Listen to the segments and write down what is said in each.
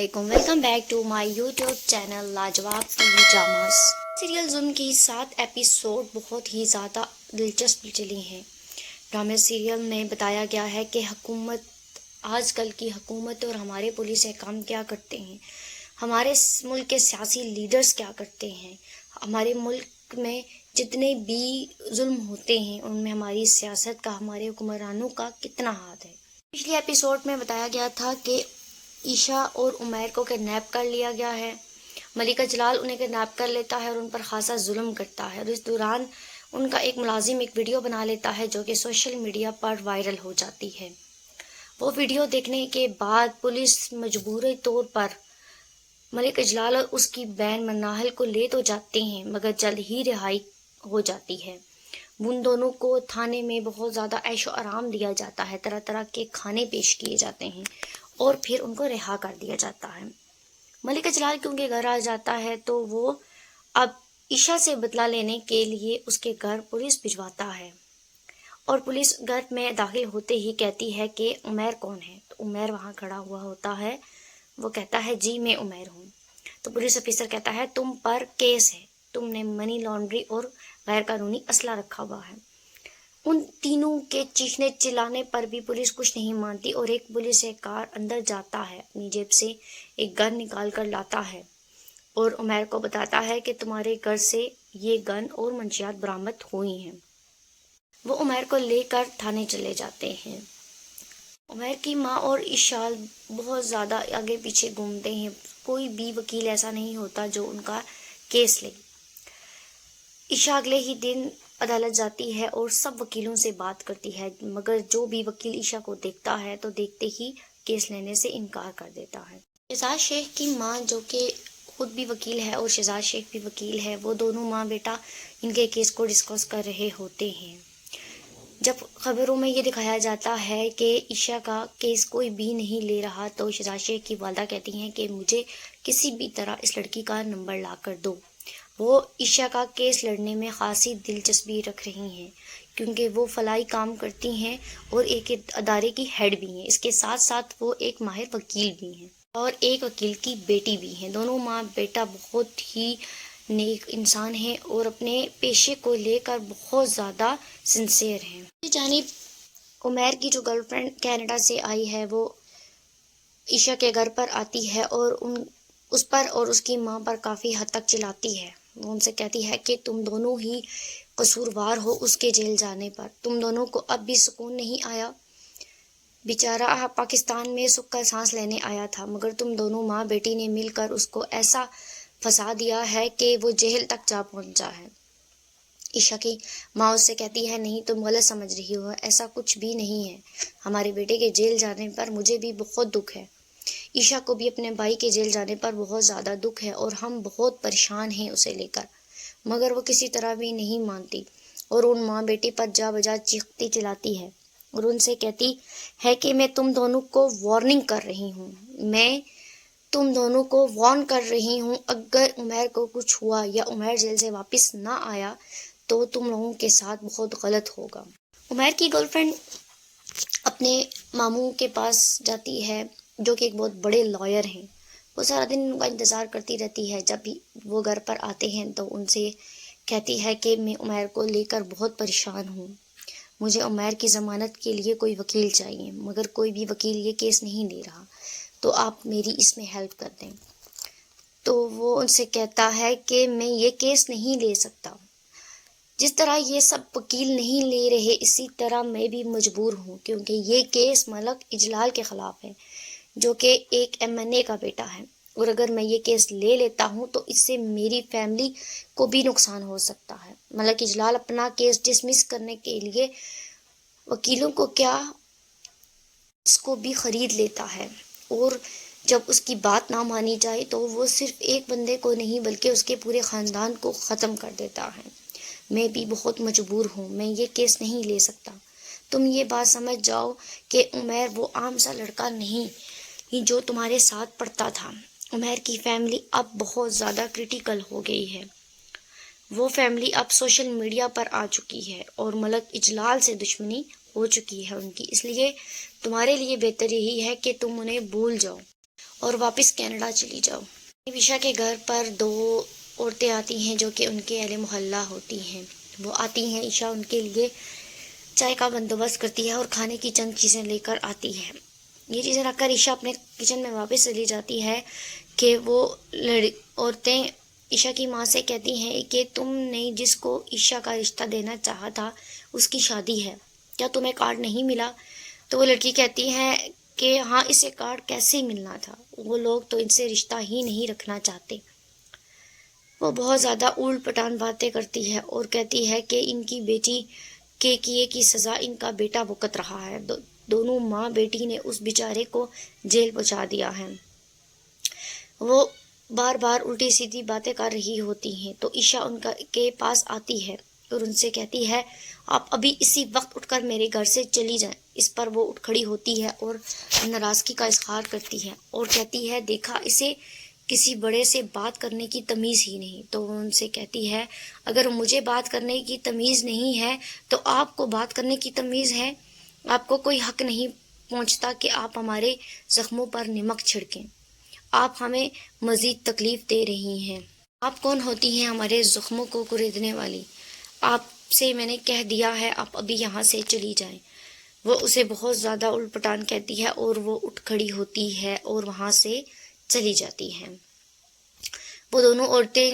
Welcome back to my YouTube channel لاجواب فلمی dramas. Serial ظلم کی 7 ایپیسوڈ بہت ہی زیادہ دلچسپ چلی ہیں۔ ڈرامے سیریل میں بتایا گیا ہے کہ آج کل کی حکومت اور ہمارے پولیس حکام کیا کرتے ہیں، ہمارے ملک کے سیاسی لیڈرز کیا کرتے ہیں، ہمارے ملک میں جتنے بھی ظلم ہوتے ہیں ان میں ہماری سیاست کا، ہمارے حکمرانوں کا کتنا ہاتھ ہے۔ پچھلے ایپیسوڈ میں بتایا گیا تھا کہ عائشہ اور عمیر کو کڈنیپ کر لیا گیا ہے۔ ملکہ جلال انہیں کڈنیپ کر لیتا ہے اور ان پر خاصا ظلم کرتا ہے، اور اس دوران ان کا ایک ملازم ایک ویڈیو بنا لیتا ہے جو کہ سوشل میڈیا پر وائرل ہو جاتی ہے۔ وہ ویڈیو دیکھنے کے بعد پولیس مجبوری طور پر ملکہ جلال اور اس کی بہن مناحل کو لے تو جاتے ہیں مگر جلد ہی رہائی ہو جاتی ہے۔ ان دونوں کو تھانے میں بہت زیادہ عیش و آرام دیا جاتا ہے، طرح طرح کے کھانے پیش کیے جاتے ہیں اور پھر ان کو رہا کر دیا جاتا ہے۔ ملکہ جلال کیونکہ گھر آ جاتا ہے تو وہ اب عائشہ سے بدلہ لینے کے لیے اس کے گھر پولیس بھجواتا ہے، اور پولیس گھر میں داخل ہوتے ہی کہتی ہے کہ عمیر کون ہے؟ تو عمیر وہاں کھڑا ہوا ہوتا ہے، وہ کہتا ہے جی میں عمیر ہوں۔ تو پولیس افیسر کہتا ہے تم پر کیس ہے، تم نے منی لانڈری اور غیر قانونی اسلحہ رکھا ہوا ہے۔ ان تینوں کے چیخنے چلانے پر بھی پولیس کچھ نہیں مانتی، اور ایک پولیس کار اندر جاتا ہے، اپنی جیب سے ایک گن نکال کر لاتا ہے اور عمیر کو بتاتا ہے کہ تمہارے گھر سے یہ گن اور منشیات برآمد ہوئی ہیں۔ وہ عمیر کو لے کر تھانے چلے جاتے ہیں۔ عمیر کی ماں اور عائشہ بہت زیادہ آگے پیچھے گھومتے ہیں، کوئی بھی وکیل ایسا نہیں ہوتا جو ان کا کیس لے۔ عائشہ اگلے ہی دن عدالت جاتی ہے اور سب وکیلوں سے بات کرتی ہے، مگر جو بھی وکیل عائشہ کو دیکھتا ہے تو دیکھتے ہی کیس لینے سے انکار کر دیتا ہے۔ شہزاد شیخ کی ماں جو کہ خود بھی وکیل ہے اور شہزاد شیخ بھی وکیل ہے، وہ دونوں ماں بیٹا ان کے کیس کو ڈسکس کر رہے ہوتے ہیں۔ جب خبروں میں یہ دکھایا جاتا ہے کہ عائشہ کا کیس کوئی بھی نہیں لے رہا تو شہزاد شیخ کی والدہ کہتی ہیں کہ مجھے کسی بھی طرح اس لڑکی کا نمبر لا کر دو۔ وہ عائشہ کا کیس لڑنے میں خاصی دلچسپی رکھ رہی ہیں کیونکہ وہ فلاحی کام کرتی ہیں اور ایک ادارے کی ہیڈ بھی ہیں، اس کے ساتھ ساتھ وہ ایک ماہر وکیل بھی ہیں اور ایک وکیل کی بیٹی بھی ہیں۔ دونوں ماں بیٹا بہت ہی نیک انسان ہیں اور اپنے پیشے کو لے کر بہت زیادہ سنسیئر ہیں۔ جانب عمیر کی جو گرل فرینڈ کینیڈا سے آئی ہے، وہ عائشہ کے گھر پر آتی ہے اور اس پر اور اس کی ماں پر کافی حد تک چلاتی ہے۔ وہ ان سے کہتی ہے کہ تم دونوں ہی قصوروار ہو اس کے جیل جانے پر، تم دونوں کو اب بھی سکون نہیں آیا۔ بیچارہ پاکستان میں سکھ کا سانس لینے آیا تھا، مگر تم دونوں ماں بیٹی نے مل کر اس کو ایسا پھنسا دیا ہے کہ وہ جیل تک جا پہنچا ہے۔ عائشہ کی ماں اس سے کہتی ہے نہیں تم غلط سمجھ رہی ہو، ایسا کچھ بھی نہیں ہے، ہمارے بیٹے کے جیل جانے پر مجھے بھی بہت دکھ ہے، عائشہ کو بھی اپنے بھائی کے جیل جانے پر بہت زیادہ دکھ ہے اور ہم بہت پریشان ہیں اسے لے کر، مگر وہ کسی طرح بھی نہیں مانتی اور ان ماں بیٹی پر جا بجا چیختی چلاتی ہے اور ان سے کہتی ہے کہ میں تم دونوں کو وارننگ کر رہی ہوں، میں تم دونوں کو وارن کر رہی ہوں، اگر عمیر کو کچھ ہوا یا عمیر جیل سے واپس نہ آیا تو تم لوگوں کے ساتھ بہت غلط ہوگا۔ عمیر کی گرل فرینڈ اپنے ماموں کے پاس جاتی ہے جو کہ ایک بہت بڑے لائر ہیں۔ وہ سارا دن ان کا انتظار کرتی رہتی ہے، جب بھی وہ گھر پر آتے ہیں تو ان سے کہتی ہے کہ میں عمیر کو لے کر بہت پریشان ہوں، مجھے عمیر کی ضمانت کے لیے کوئی وکیل چاہیے، مگر کوئی بھی وکیل یہ کیس نہیں لے رہا، تو آپ میری اس میں ہیلپ کر دیں۔ تو وہ ان سے کہتا ہے کہ میں یہ کیس نہیں لے سکتا، جس طرح یہ سب وکیل نہیں لے رہے اسی طرح میں بھی مجبور ہوں، کیونکہ یہ کیس ملک اجلال کے خلاف ہے جو کہ ایک MNA کا بیٹا ہے، اور اگر میں یہ کیس لے لیتا ہوں تو اس سے میری فیملی کو بھی نقصان ہو سکتا ہے۔ ملک اجلال اپنا کیس ڈسمس کرنے کے لیے وکیلوں کو کیا اس کو بھی خرید لیتا ہے، اور جب اس کی بات نہ مانی جائے تو وہ صرف ایک بندے کو نہیں بلکہ اس کے پورے خاندان کو ختم کر دیتا ہے۔ میں بھی بہت مجبور ہوں، میں یہ کیس نہیں لے سکتا۔ تم یہ بات سمجھ جاؤ کہ عمیر وہ عام سا لڑکا نہیں جو تمہارے ساتھ پڑھتا تھا۔ عمیر کی فیملی اب بہت زیادہ کریٹیکل ہو گئی ہے، وہ فیملی اب سوشل میڈیا پر آ چکی ہے اور ملک اجلال سے دشمنی ہو چکی ہے ان کی، اس لیے تمہارے لیے بہتر یہی ہے کہ تم انہیں بھول جاؤ اور واپس کینیڈا چلی جاؤ۔ عشا کے گھر پر 2 عورتیں آتی ہیں جو کہ ان کے اہل محلہ ہوتی ہیں۔ وہ آتی ہیں، عشا ان کے لیے چائے کا بندوبست کرتی ہے اور کھانے کی چند چیزیں لے کر آتی ہے۔ یہ چیزیں رکھ کر عشا اپنے کچن میں واپس چلی جاتی ہے کہ وہ عورتیں عشا کی ماں سے کہتی ہیں کہ تم نے جس کو عشا کا رشتہ دینا چاہا تھا اس کی شادی ہے، کیا تمہیں کارڈ نہیں ملا؟ تو وہ لڑکی کہتی ہے کہ ہاں، اسے کارڈ کیسے ملنا تھا، وہ لوگ تو ان سے رشتہ ہی نہیں رکھنا چاہتے۔ وہ بہت زیادہ اولٹ پٹان باتیں کرتی ہے اور کہتی ہے کہ ان کی بیٹی کے کیے کی سزا ان کا بیٹا بھگت رہا ہے۔ دونوں ماں بیٹی نے اس بیچارے کو جیل پہنچا دیا ہے۔ وہ بار بار الٹی سیدھی باتیں کر رہی ہوتی ہیں تو عشا ان کے پاس آتی ہے اور ان سے کہتی ہے آپ ابھی اسی وقت اٹھ کر میرے گھر سے چلی جائیں۔ اس پر وہ اٹھ کھڑی ہوتی ہے اور ناراضگی کا اظہار کرتی ہے اور کہتی ہے دیکھا، اسے کسی بڑے سے بات کرنے کی تمیز ہی نہیں۔ تو وہ ان سے کہتی ہے اگر مجھے بات کرنے کی تمیز نہیں ہے تو آپ کو بات کرنے کی تمیز ہے؟ آپ کو کوئی حق نہیں پہنچتا کہ آپ ہمارے زخموں پر نمک چھڑکیں۔ آپ ہمیں مزید تکلیف دے رہی ہیں۔ آپ کون ہوتی ہیں ہمارے زخموں کو کریدنے والی؟ آپ سے میں نے کہہ دیا ہے آپ ابھی یہاں سے چلی جائیں۔ وہ اسے بہت زیادہ الٹ پٹان کہتی ہے اور وہ اٹھ کھڑی ہوتی ہے اور وہاں سے چلی جاتی ہیں۔ وہ دونوں عورتیں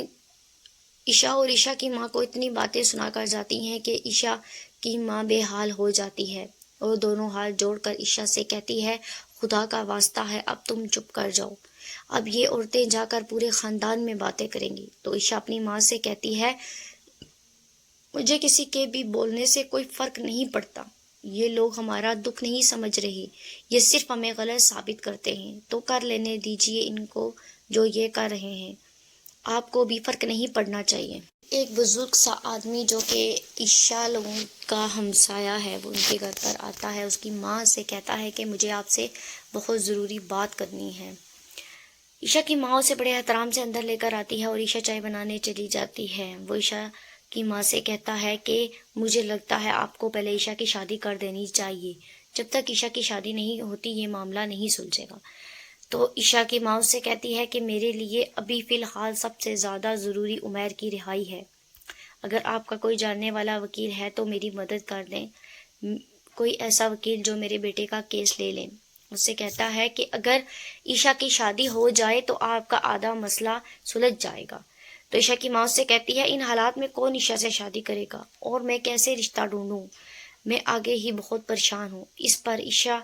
عشا اور عشا کی ماں کو اتنی باتیں سنا کر جاتی ہیں کہ عشا کی ماں بے حال ہو جاتی ہے اور دونوں ہاتھ جوڑ کر عشا سے کہتی ہے خدا کا واسطہ ہے اب تم چپ کر جاؤ، اب یہ عورتیں جا کر پورے خاندان میں باتیں کریں گی۔ تو عشا اپنی ماں سے کہتی ہے مجھے کسی کے بھی بولنے سے کوئی فرق نہیں پڑتا، یہ لوگ ہمارا دکھ نہیں سمجھ رہے، یہ صرف ہمیں غلط ثابت کرتے ہیں، تو کر لینے دیجیے ان کو جو یہ کر رہے ہیں، آپ کو بھی فرق نہیں پڑنا چاہیے۔ ایک بزرگ سا آدمی جو کہ عشا لوگوں کا ہمسایہ ہے وہ ان کے گھر پر آتا ہے، اس کی ماں سے کہتا ہے کہ مجھے آپ سے بہت ضروری بات کرنی ہے۔ عشا کی ماں اسے بڑے احترام سے اندر لے کر آتی ہے اور عشا چائے بنانے چلی جاتی ہے۔ وہ عشا کی ماں سے کہتا ہے کہ مجھے لگتا ہے آپ کو پہلے عشا کی شادی کر دینی چاہیے، جب تک عشا کی شادی نہیں ہوتی یہ معاملہ نہیں سلجھے گا۔ تو عشا کی ماں اس سے کہتی ہے کہ میرے لیے ابھی فی الحال سب سے زیادہ ضروری عمیر کی رہائی ہے، اگر آپ کا کوئی جاننے والا وکیل ہے تو میری مدد کر دیں، کوئی ایسا وکیل جو میرے بیٹے کا کیس لے لیں۔ اس سے کہتا ہے کہ اگر عشا کی شادی ہو جائے تو آپ کا آدھا مسئلہ سلجھ جائے گا۔ تو عشا کی ماں اس سے کہتی ہے ان حالات میں کون عشا سے شادی کرے گا اور میں کیسے رشتہ ڈھونڈوں، میں آگے ہی بہت پریشان ہوں۔ اس پر عشا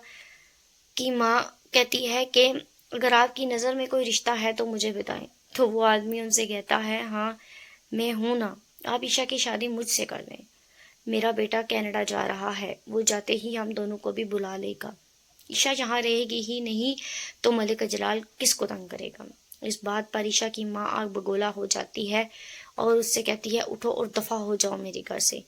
کی ماں کہتی ہے کہ اگر آپ کی نظر میں کوئی رشتہ ہے تو مجھے بتائیں۔ تو وہ آدمی ان سے کہتا ہے ہاں میں ہوں نا، آپ عشا کی شادی مجھ سے کر دیں، میرا بیٹا کینیڈا جا رہا ہے، وہ جاتے ہی ہم دونوں کو بھی بلا لے گا، عشا یہاں رہے گی ہی نہیں تو ملک جلال کس کو تنگ کرے گا۔ اس بات پر عشا کی ماں آگ بگولا ہو جاتی ہے اور اس سے کہتی ہے اٹھو اور دفع ہو جاؤ میرے گھر سے،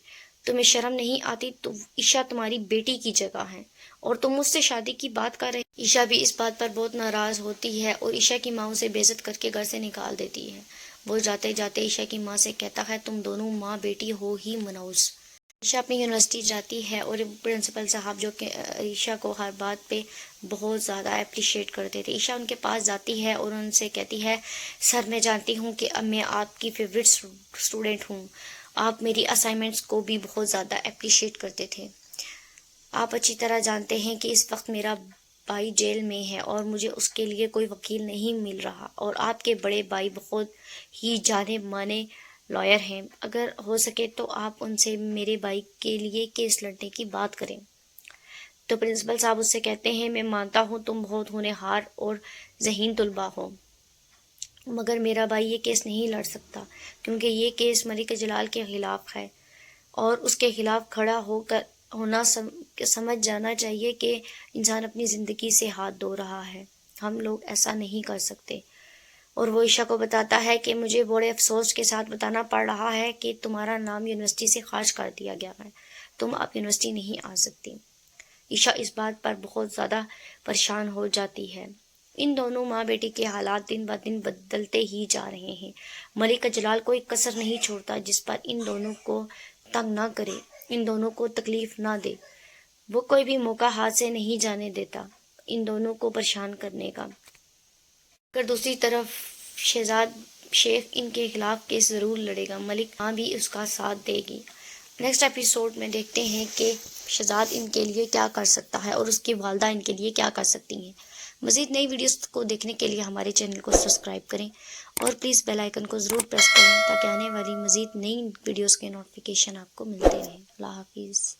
تمہیں شرم نہیں آتی؟ تو عشا تمہاری بیٹی کی جگہ ہے اور تم مجھ سے شادی کی بات کر رہے۔ عشا بھی اس بات پر بہت ناراض ہوتی ہے اور عشا کی ماں اسے بے عزت کر کے گھر سے نکال دیتی ہے۔ وہ جاتے جاتے عشا کی ماں سے کہتا ہے تم دونوں ماں بیٹی ہو ہی منحوس۔ عشا اپنی یونیورسٹی جاتی ہے اور پرنسپل صاحب جو کہ عشا کو ہر بات پہ بہت زیادہ اپریشیٹ کرتے تھے، عشا ان کے پاس جاتی ہے اور ان سے کہتی ہے سر میں جانتی ہوں کہ اب میں آپ کی فیوریٹ اسٹوڈنٹ ہوں، آپ میری اسائنمنٹس کو بھی بہت زیادہ اپریشیٹ کرتے تھے، آپ اچھی طرح جانتے ہیں کہ اس وقت میرا بھائی جیل میں ہے اور مجھے اس کے لیے کوئی وکیل نہیں مل رہا، اور آپ کے بڑے بھائی بہت ہی جانے مانے لائر ہیں، اگر ہو سکے تو آپ ان سے میرے بھائی کے لیے کیس لڑنے کی بات کریں۔ تو پرنسپل صاحب اس سے کہتے ہیں میں مانتا ہوں تم بہت ہونہار اور ذہین طلباء ہو، مگر میرا بھائی یہ کیس نہیں لڑ سکتا کیونکہ یہ کیس ملک جلال کے خلاف ہے اور اس کے خلاف کھڑا ہونا سمجھ جانا چاہیے کہ انسان اپنی زندگی سے ہاتھ دھو رہا ہے، ہم لوگ ایسا نہیں کر سکتے۔ اور وہ عشا کو بتاتا ہے کہ مجھے بڑے افسوس کے ساتھ بتانا پڑ رہا ہے کہ تمہارا نام یونیورسٹی سے خارج کر دیا گیا ہے، تم اب یونیورسٹی نہیں آ سکتی۔ عشا اس بات پر بہت زیادہ پریشان ہو جاتی ہے۔ ان دونوں ماں بیٹی کے حالات دن بہ دن بدلتے ہی جا رہے ہیں۔ ملک جلال کوئی کسر نہیں چھوڑتا جس پر ان دونوں کو تنگ نہ کرے، ان دونوں کو تکلیف نہ دے، وہ کوئی بھی موقع ہاتھ سے نہیں جانے دیتا ان دونوں کو پریشان کرنے کا۔ اگر دوسری طرف شہزاد شیخ ان کے خلاف کیس ضرور لڑے گا، ملک ماں بھی اس کا ساتھ دے گی۔ نیکسٹ ایپیسوڈ میں دیکھتے ہیں کہ شہزاد ان کے لیے کیا کر سکتا ہے اور اس کی والدہ ان کے لیے کیا کر سکتی ہیں۔ مزید نئی ویڈیوز کو دیکھنے کے لیے ہمارے چینل کو سبسکرائب کریں اور پلیز بیل آئیکن کو ضرور پریس کریں تاکہ آنے والی مزید نئی ویڈیوز کے نوٹیفیکیشن آپ کو ملتے رہیں۔ اللہ حافظ۔